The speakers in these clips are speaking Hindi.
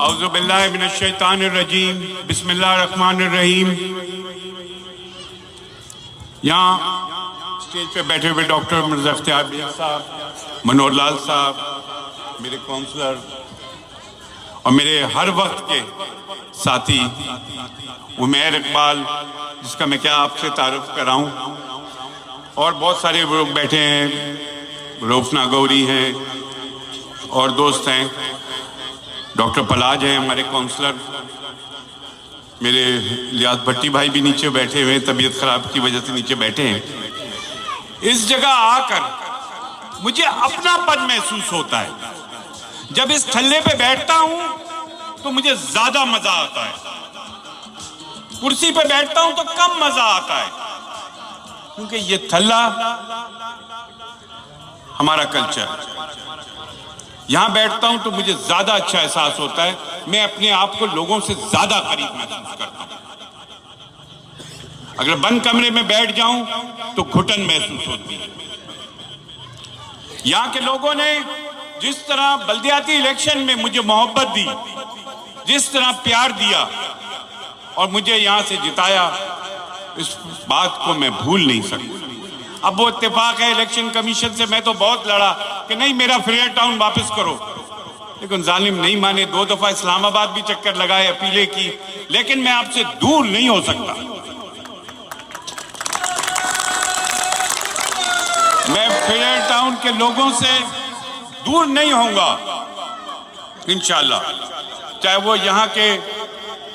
औज़ु बिल्लाहि मिनश शैतानिर रजीम, बिस्मिल्लाहिर रहमानिर रहीम। यहाँ स्टेज पे बैठे हुए डॉक्टर मिर्ज़ा इख्तियार साहब, मनोहर लाल साहब, मेरे काउंसलर और मेरे हर वक्त के साथी उमैर इकबाल, जिसका मैं क्या आपसे तारुफ कराऊं, और बहुत सारे लोग बैठे हैं, रोफना गौरी हैं और दोस्त हैं, डॉक्टर पलाज हैं हमारे काउंसलर, मेरे लियात भट्टी भाई भी नीचे बैठे हुए हैं, तबीयत खराब की वजह से नीचे बैठे हैं। इस जगह आकर मुझे अपनापन महसूस होता है। जब इस थल्ले पे बैठता हूं तो मुझे ज्यादा मजा आता है, कुर्सी पे बैठता हूं तो कम मजा आता है, क्योंकि ये थल्ला हमारा कल्चर। यहां बैठता हूं तो मुझे ज्यादा अच्छा एहसास होता है, मैं अपने आप को लोगों से ज्यादा करीब महसूस करता हूं। अगर बंद कमरे में बैठ जाऊं तो घुटन महसूस होती है। यहां के लोगों ने जिस तरह बल्दियाती इलेक्शन में मुझे मोहब्बत दी, जिस तरह प्यार दिया और मुझे यहां से जिताया, इस बात को मैं भूल नहीं सकता। अब वो इत्तेफाक है, इलेक्शन कमीशन से मैं तो बहुत लड़ा कि नहीं मेरा फेयर टाउन वापस करो, लेकिन जालिम नहीं माने। 2 दफा इस्लामाबाद भी चक्कर लगाए, अपीलें की, लेकिन मैं आपसे दूर नहीं हो सकता। मैं फेयर टाउन के लोगों से दूर नहीं होऊंगा इंशाल्लाह, चाहे वो यहाँ के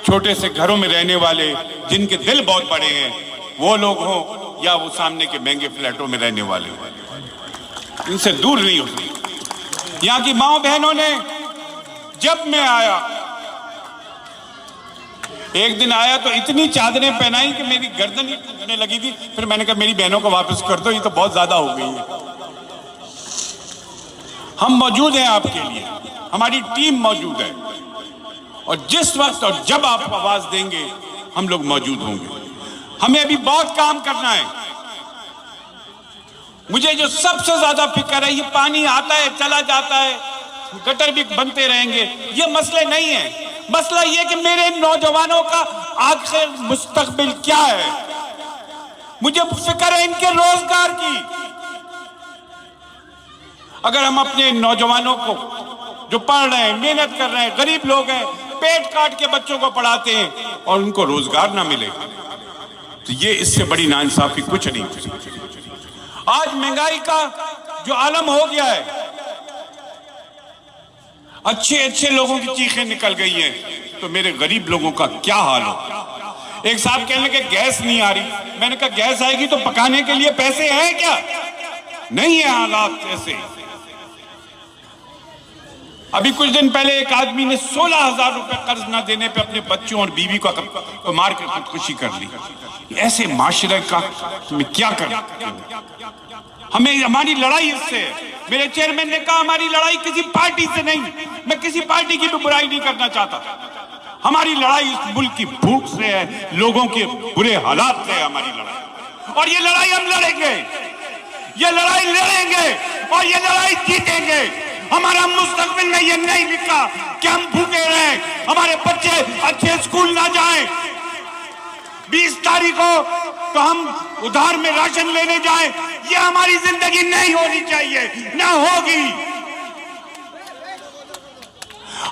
छोटे से घरों में रहने वाले जिनके दिल बहुत बड़े हैं वो लोग हों, या वो सामने के महंगे फ्लैटों में रहने वाले, इनसे दूर नहीं हो सकती। यहाँ की माओ बहनों ने, जब मैं आया, एक दिन आया तो इतनी चादरें पहनाई कि मेरी गर्दन ही टूटने लगी थी। फिर मैंने कहा मेरी बहनों को वापस कर दो, ये तो बहुत ज्यादा हो गई है। हम मौजूद हैं आपके लिए, हमारी टीम मौजूद है, और जिस वक्त और जब आप आवाज देंगे हम लोग मौजूद होंगे। हमें अभी बहुत काम करना है। मुझे जो सबसे ज्यादा फिक्र है, ये पानी आता है चला जाता है, गटर भी बनते रहेंगे, ये मसले नहीं है। मसला ये कि मेरे नौजवानों का आखिर मुस्तकबिल क्या है। मुझे फिक्र है इनके रोजगार की। अगर हम अपने नौजवानों को जो पढ़ रहे हैं, मेहनत कर रहे हैं, गरीब लोग हैं, पेट काट के बच्चों को पढ़ाते हैं और उनको रोजगार ना मिले, तो ये इससे बड़ी नाइंसाफी कुछ नहीं। आज महंगाई का जो आलम हो गया है, अच्छे अच्छे लोगों की चीखें निकल गई हैं, तो मेरे गरीब लोगों का क्या हाल हो। एक साहब कहने लगे गैस नहीं आ रही, मैंने कहा गैस आएगी तो पकाने के लिए पैसे हैं क्या? नहीं है हालात ऐसे। अभी कुछ दिन पहले एक आदमी ने 16,000 रुपए कर्ज ना देने पे अपने बच्चों और बीवी को मार कर खुदकुशी कर ली। ऐसे माशरे का मैं क्या करूं? हमें हमारी लड़ाई इससे है। मेरे चेयरमैन ने कहा हमारी लड़ाई किसी पार्टी से नहीं, मैं किसी पार्टी की भी बुराई नहीं करना चाहता। हमारी लड़ाई इस मुल्क की भूख से है, लोगों के बुरे हालात से है हमारी लड़ाई, और ये लड़ाई हम लड़ेंगे, ये लड़ाई लड़ेंगे और ये लड़ाई जीतेंगे। हमारा मुस्तकबिल में ये नहीं लिखा कि हम भूखे रहें, हमारे बच्चे अच्छे स्कूल ना जाएं, 20 तारीख को तो हम उधार में राशन लेने जाएं। ये हमारी जिंदगी नहीं होनी चाहिए, ना होगी।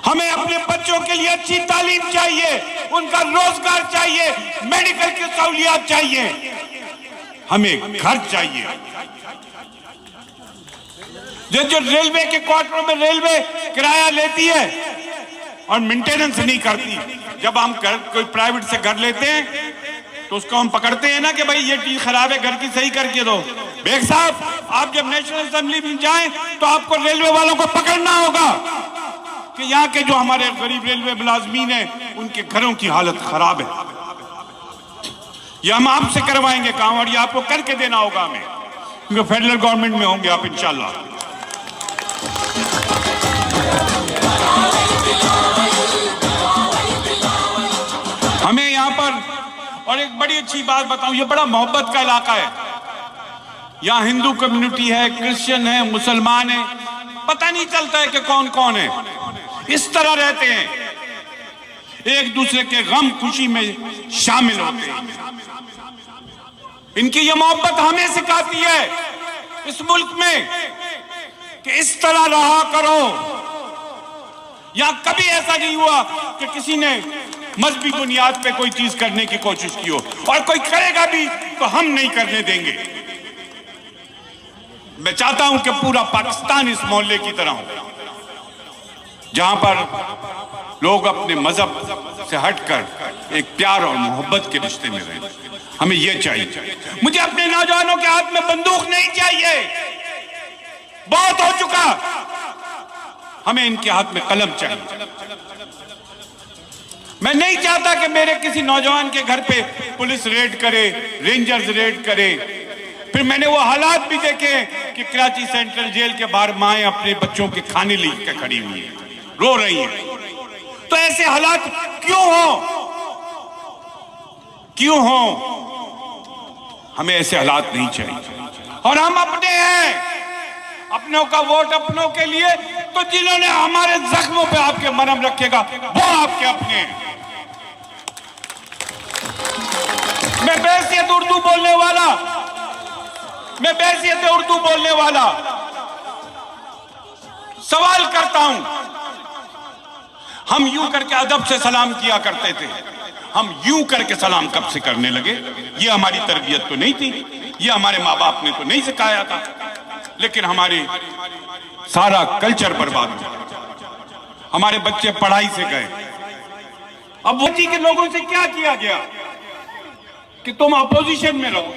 हमें अपने बच्चों के लिए अच्छी तालीम चाहिए, उनका रोजगार चाहिए, मेडिकल की सहूलियात चाहिए, हमें घर चाहिए। जो रेलवे के क्वार्टरों में रेलवे किराया लेती है और मेंटेनेंस नहीं करती, जब हम कोई प्राइवेट से घर लेते हैं तो उसको हम पकड़ते हैं ना कि भाई ये चीज खराब है, घर की सही करके दो। बेग साहब, आप जब नेशनल असेंबली में जाएं तो आपको रेलवे वालों को पकड़ना होगा कि यहाँ के जो हमारे गरीब रेलवे मुलाजमीन हैं उनके घरों की हालत खराब है। ये हम आपसे करवाएंगे काम, और ये आपको करके देना होगा हमें, क्योंकि फेडरल गवर्नमेंट में होंगे आप इंशाल्लाह। हमें यहाँ पर, और एक बड़ी अच्छी बात बताऊं, ये बड़ा मोहब्बत का इलाका है। यहाँ हिंदू कम्युनिटी है, क्रिश्चियन है, मुसलमान है, पता नहीं चलता है कि कौन कौन है। इस तरह रहते हैं। एक दूसरे के गम खुशी में शामिल होते हैं। इनकी ये मोहब्बत हमें सिखाती है इस मुल्क में कि इस तरह रहा करो। यहां कभी ऐसा नहीं हुआ कि किसी ने मजहबी बुनियाद पे कोई चीज करने की कोशिश की हो, और कोई करेगा भी तो हम नहीं करने देंगे। मैं चाहता हूं कि पूरा पाकिस्तान इस मोहल्ले की तरह हो, जहां पर लोग अपने मजहब से हटकर एक प्यार और मोहब्बत के रिश्ते में रहें। हमें यह चाहिए। मुझे अपने नौजवानों के हाथ में बंदूक नहीं चाहिए, बहुत हो चुका। हमें इनके हाथ में कलम चाहिए। मैं नहीं चाहता कि मेरे किसी नौजवान के घर पे पुलिस रेड करे, रेंजर्स रेड करे। फिर मैंने वो हालात भी देखे कि कराची सेंट्रल जेल के बाहर माएं अपने बच्चों के खाने लेकर खड़ी हुई हैं, रो रही हैं। तो ऐसे हालात क्यों हो? क्यों हो? हमें ऐसे हालात नहीं चाहिए। और हम अपने हैं, अपनों का वोट अपनों के लिए। तो जिन्होंने हमारे जख्मों पे आपके मरहम रखेगा वो आपके अपने हैं। मैं बैसियत उर्दू बोलने वाला, मैं बैसियत उर्दू बोलने वाला सवाल करता हूं। हम यूं करके अदब से सलाम किया करते थे, हम यूं करके सलाम कब से करने लगे? ये हमारी तरबियत तो नहीं थी, ये हमारे माँ बाप ने तो नहीं सिखाया था। लेकिन हमारे सारा कल्चर बर्बाद हो, हमारे बच्चे पढ़ाई से गए। अब वो जी के लोगों से क्या किया गया कि तुम अपोजिशन में रहो।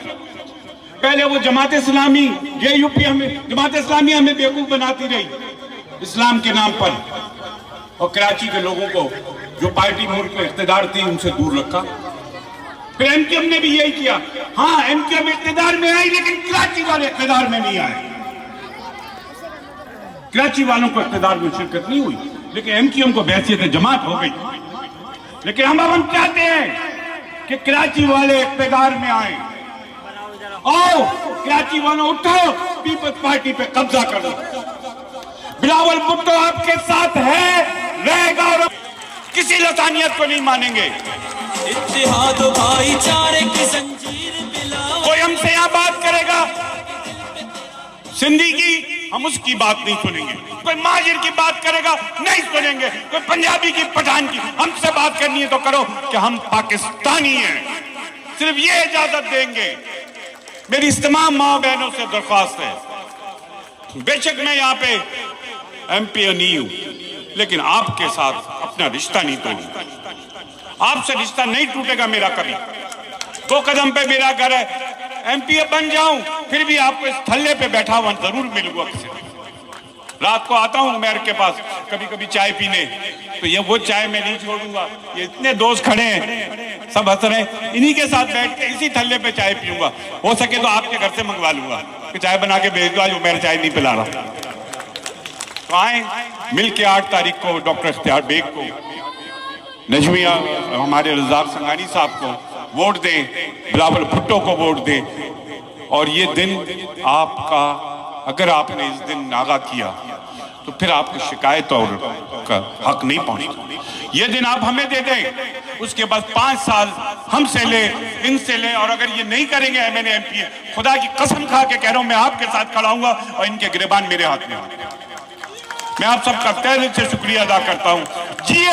पहले वो जमात इस्लामी, JUP हमें, जमात इस्लामी हमें बेवकूफ बनाती रही इस्लाम के नाम पर, और कराची के लोगों को जो पार्टी मुल्क में इख्तिदार थी उनसे दूर रखा। फिर MQM ने भी यही किया। हाँ, MQM इख्तिदार में आई, लेकिन कराची वाले इख्तिदार में नहीं आए। कराची वालों को इख्तिदार में शिरकत नहीं हुई, लेकिन MQM को बैसियत जमात हो गई। लेकिन हम चाहते हैं कि कराची वाले इख्तिदार में आए। आओ कराची वालों, उठो, पीपल्स पार्टी पे कब्जा करो। बिलावल भुट्टो आपके साथ है, रहेगा, और किसी लतानियत को नहीं मानेंगे। इत्तेहाद भाईचारे की जंजीर बिलावल। कोई हमसे यहाँ बात करेगा सिंधी की, हम उसकी बात नहीं सुनेंगे। कोई माजिर की बात करेगा, नहीं सुनेंगे। कोई पंजाबी की, पठान की, हमसे बात करनी है तो करो कि हम पाकिस्तानी हैं, सिर्फ ये इजाजत देंगे। मेरी इस तमाम माँ बहनों से दरख्वास्त है, बेशक मैं यहाँ पे MP नहीं हूं, लेकिन आपके साथ अपना रिश्ता नहीं तोड़ूंगा। आपसे रिश्ता नहीं टूटेगा मेरा कभी। 2 कदम पे मेरा घर है, MP बन जाऊं फिर भी आपको इस थल्ले पे बैठा हुआ जरूर मिलूंगा किसी। रात को आता हूं मेयर के पास कभी कभी चाय पीने, तो ये वो चाय मैं नहीं छोड़ूंगा। ये इतने दोस्त खड़े हैं, सब हंस रहे हैं, इन्हीं के साथ बैठ के इसी थल्ले पे चाय पीऊंगा। हो सके तो आपके घर से मंगवा लूंगा कि चाय बना के भेज दो, आज मेरा चाय नहीं पिला रहा। तो आए मिल के 8 तारीख को डॉक्टर इख्तियार बेग को, नजमिया, हमारे रज़ाक संघानी साहब को वोट दें, बिलावल भुट्टो को वोट दें। और ये दिन आपका, अगर आपने इस दिन नागा किया तो फिर आपको शिकायत और का हक नहीं पहुंचता। ये दिन आप हमें दे दें, उसके बाद 5 साल हमसे ले, इनसे ले, और अगर ये नहीं करेंगे MNA MP, खुदा की कसम खा के कह रहा हूं मैं आपके साथ खड़ा हूंगा और इनके गिरबान मेरे हाथ में। मैं आप सबका तहे दिल से शुक्रिया अदा करता हूं। जिए